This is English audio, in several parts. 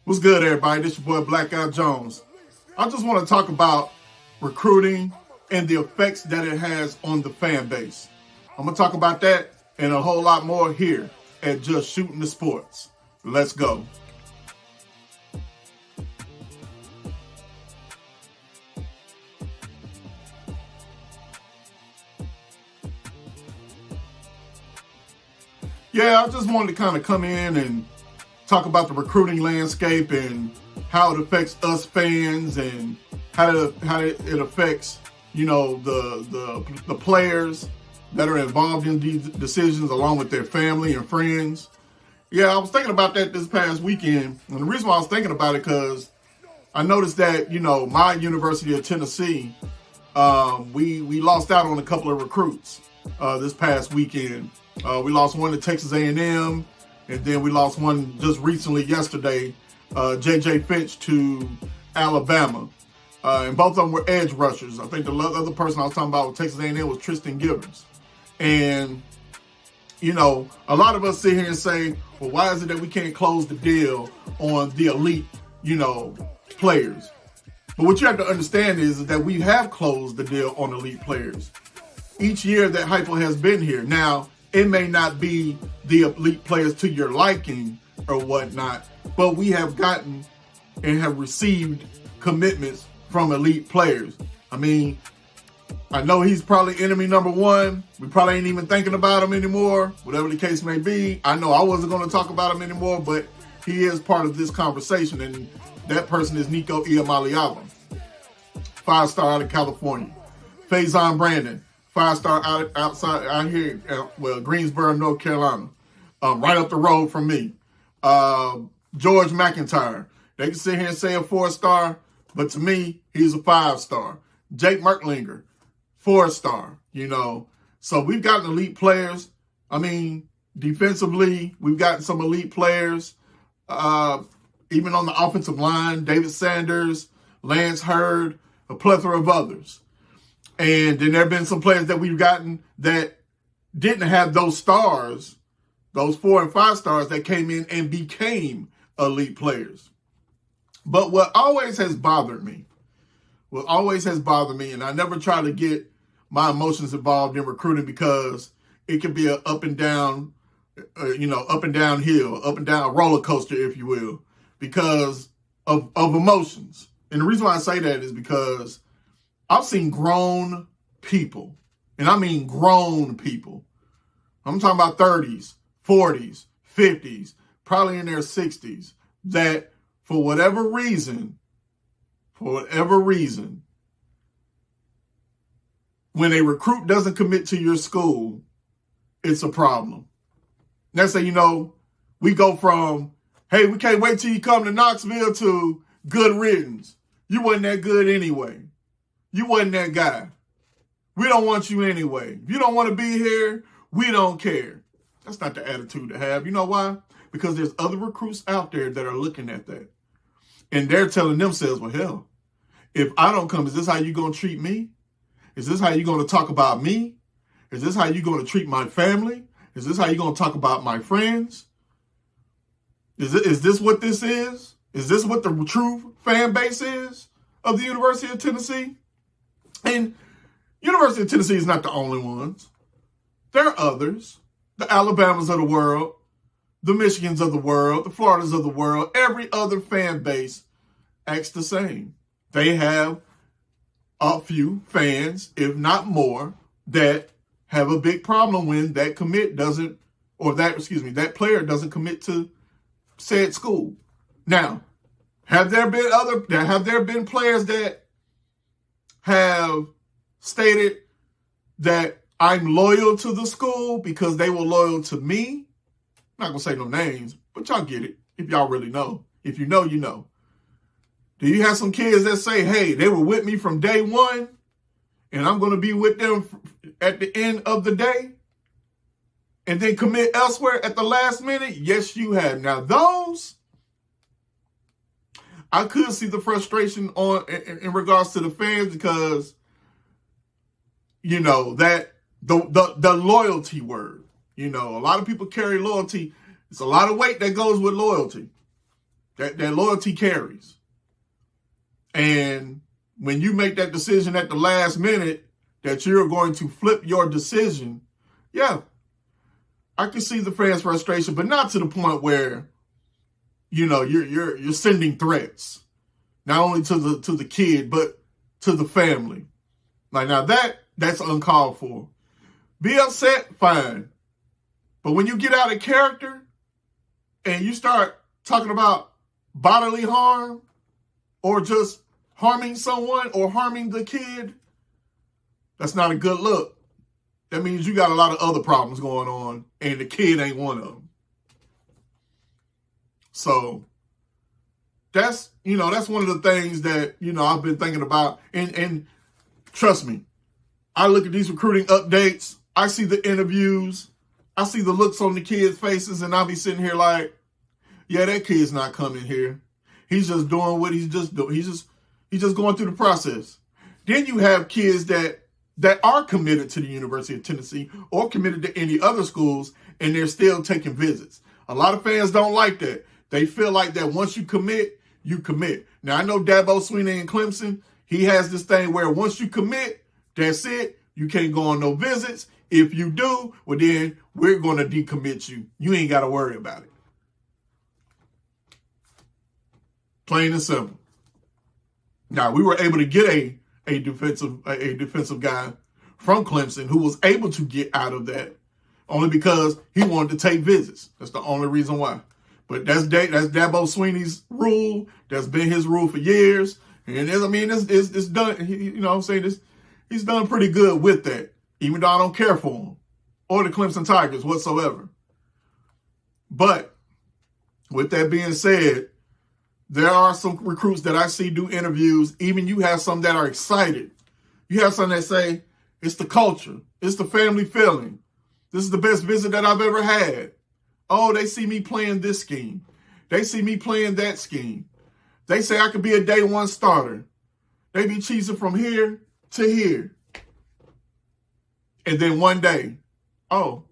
What's good, everybody? This your boy Blackout Jones. I just want to talk about recruiting and the effects that it has on the fan base. I'm going to talk about that and a whole lot more here at Just Shooting the Sports. Let's go. Yeah, I just wanted to kind of come in and talk about the recruiting landscape and how it affects us fans and how it affects, the players that are involved in these decisions along with their family and friends. Yeah, I was thinking about that this past weekend. And the reason why I was thinking about it because I noticed that, my University of Tennessee, we lost out on a couple of recruits this past weekend. We lost one to Texas A&M, and then we lost one just recently yesterday, J.J. Finch to Alabama. And both of them were edge rushers. I think the other person I was talking about with Texas A&M was Tristan Givers. And, a lot of us sit here and say, well, why is it that we can't close the deal on the elite, players? But what you have to understand is that we have closed the deal on elite players. Each year that Heupel has been here. Now, it may not be the elite players to your liking or whatnot, but we have gotten and have received commitments from elite players. I mean, I know he's probably enemy number one. We probably ain't even thinking about him anymore, whatever the case may be. I know I wasn't going to talk about him anymore, but he is part of this conversation, and that person is Nico Iamaleava, 5-star out of California. Faison Brandon, 5-star out here, Greensboro, North Carolina, right up the road from me. George McIntyre, they can sit here and say a 4-star, but to me, he's a 5-star. Jake Merklinger, 4-star, So we've gotten elite players. I mean, defensively, we've gotten some elite players. Even on the offensive line, David Sanders, Lance Hurd, a plethora of others. And then there have been some players that we've gotten that didn't have those stars, those 4 and 5 stars that came in and became elite players. But what always has bothered me, and I never try to get my emotions involved in recruiting because it can be an up and down, up and down hill, up and down roller coaster, if you will, because of emotions. And the reason why I say that is because I've seen grown people, and I mean grown people. I'm talking about 30s, 40s, 50s, probably in their 60s, that for whatever reason, when a recruit doesn't commit to your school, it's a problem. Let's say, we go from, hey, we can't wait till you come to Knoxville to good riddance. You wasn't that good anyway. You wasn't that guy. We don't want you anyway. If you don't want to be here, we don't care. That's not the attitude to have. You know why? Because there's other recruits out there that are looking at that. And they're telling themselves, well, hell, if I don't come, is this how you going to treat me? Is this how you going to talk about me? Is this how you going to treat my family? Is this how you going to talk about my friends? Is this what this is? Is this what the true fan base is of the University of Tennessee? And University of Tennessee is not the only ones. There are others. The Alabamas of the world, the Michigans of the world, the Floridas of the world, every other fan base acts the same. They have a few fans, if not more, that have a big problem when that player doesn't commit to said school. Now, have there been players that have stated that I'm loyal to the school because they were loyal to me? I'm not going to say no names, but y'all get it if y'all really know. If you know, you know. Do you have some kids that say, hey, they were with me from day one and I'm going to be with them at the end of the day and then commit elsewhere at the last minute? Yes, you have. Now, those, I could see the frustration in regards to the fans because, that the loyalty word, a lot of people carry loyalty. It's a lot of weight that goes with loyalty. That loyalty carries. And when you make that decision at the last minute that you're going to flip your decision, yeah, I can see the fans' frustration, but not to the point where, you're sending threats, not only to the kid, but to the family. Like, now that's uncalled for. Be upset, fine. But when you get out of character and you start talking about bodily harm or just harming someone or harming the kid, that's not a good look. That means you got a lot of other problems going on and the kid ain't one of them. So that's one of the things that, I've been thinking about. And trust me, I look at these recruiting updates. I see the interviews. I see the looks on the kids' faces, and I'll be sitting here like, yeah, that kid's not coming here. He's just doing what he's just doing. He's just going through the process. Then you have kids that are committed to the University of Tennessee or committed to any other schools, and they're still taking visits. A lot of fans don't like that. They feel like that once you commit, you commit. Now, I know Dabo Swinney in Clemson, he has this thing where once you commit, that's it. You can't go on no visits. If you do, well, then we're going to decommit you. You ain't got to worry about it. Plain and simple. Now, we were able to get a defensive guy from Clemson who was able to get out of that only because he wanted to take visits. That's the only reason why. But that's Dabo Swinney's rule. That's been his rule for years. And it's done. He's done pretty good with that, even though I don't care for him or the Clemson Tigers whatsoever. But with that being said, there are some recruits that I see do interviews. Even you have some that are excited. You have some that say, it's the culture. It's the family feeling. This is the best visit that I've ever had. Oh, they see me playing this scheme. They see me playing that scheme. They say I could be a day one starter. They be cheesing from here to here. And then one day, oh,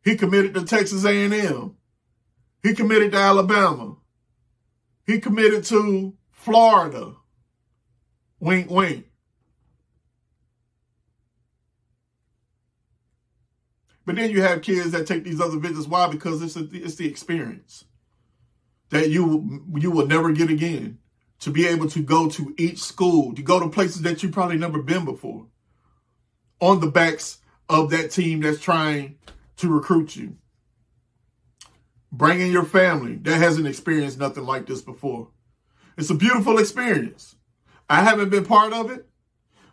he committed to Texas A&M. He committed to Alabama. He committed to Florida. Wink, wink. But then you have kids that take these other visits. Why? Because it's the experience that you will never get again. To be able to go to each school, to go to places that you've probably never been before, on the backs of that team that's trying to recruit you. Bringing your family that hasn't experienced nothing like this before. It's a beautiful experience. I haven't been part of it,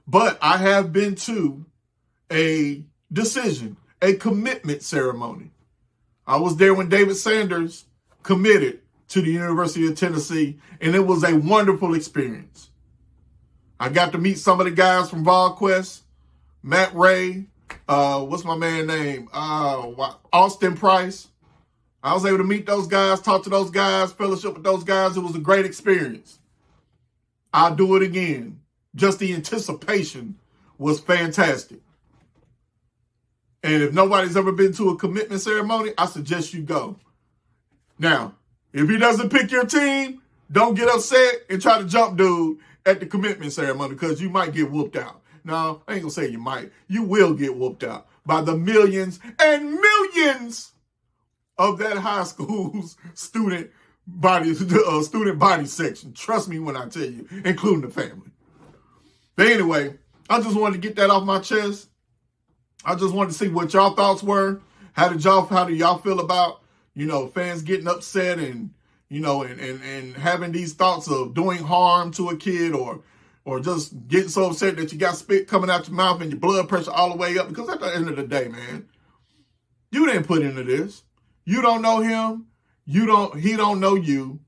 but I have been to a decision, a commitment ceremony. I was there when David Sanders committed to the University of Tennessee, and it was a wonderful experience. I got to meet some of the guys from VolQuest, Matt Ray, what's my man name? Austin Price. I was able to meet those guys, talk to those guys, fellowship with those guys. It was a great experience. I'll do it again. Just the anticipation was fantastic. And if nobody's ever been to a commitment ceremony, I suggest you go. Now, if he doesn't pick your team, don't get upset and try to jump dude at the commitment ceremony because you might get whooped out. No, I ain't going to say you might. You will get whooped out by the millions and millions of that high school's student body section. Trust me when I tell you, including the family. But anyway, I just wanted to get that off my chest. I just wanted to see what y'all thoughts were. How do y'all feel about, fans getting upset and, and having these thoughts of doing harm to a kid or just getting so upset that you got spit coming out your mouth and your blood pressure all the way up? Because at the end of the day, man, you didn't put into this. You don't know him. He don't know you.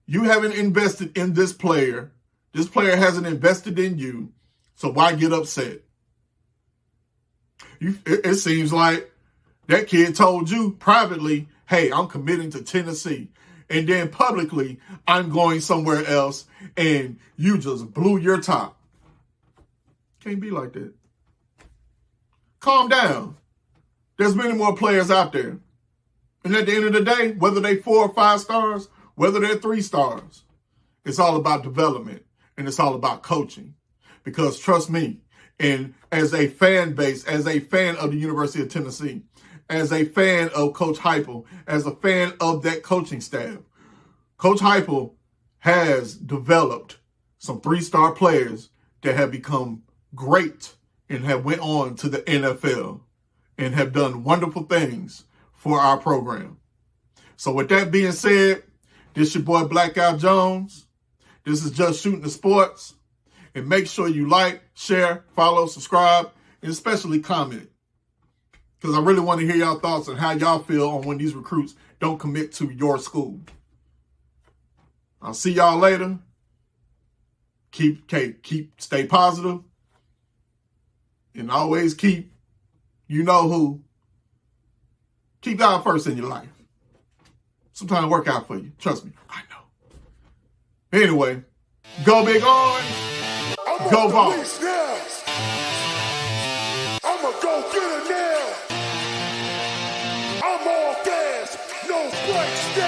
You haven't invested in this player. This player hasn't invested in you. So why get upset? It seems like that kid told you privately, hey, I'm committing to Tennessee. And then publicly, I'm going somewhere else. And you just blew your top. Can't be like that. Calm down. There's many more players out there. And at the end of the day, whether they 4 or 5 stars, whether they're 3 stars, it's all about development and it's all about coaching. Because trust me, and as a fan base, as a fan of the University of Tennessee, as a fan of Coach Heupel, as a fan of that coaching staff, Coach Heupel has developed some 3-star players that have become great and have went on to the NFL and have done wonderful things for our program. So with that being said, this your boy Blackout Jones. This is Just Shooting the Sports. And make sure you like, share, follow, subscribe, and especially comment. Because I really want to hear y'all thoughts on how y'all feel on when these recruits don't commit to your school. I'll see y'all later. Stay positive. And always keep, you know who. Keep God first in your life. Sometimes work out for you. Trust me. I know. Anyway, go big on. Go ball. I'ma go get it now. I'm all gas, no brakes.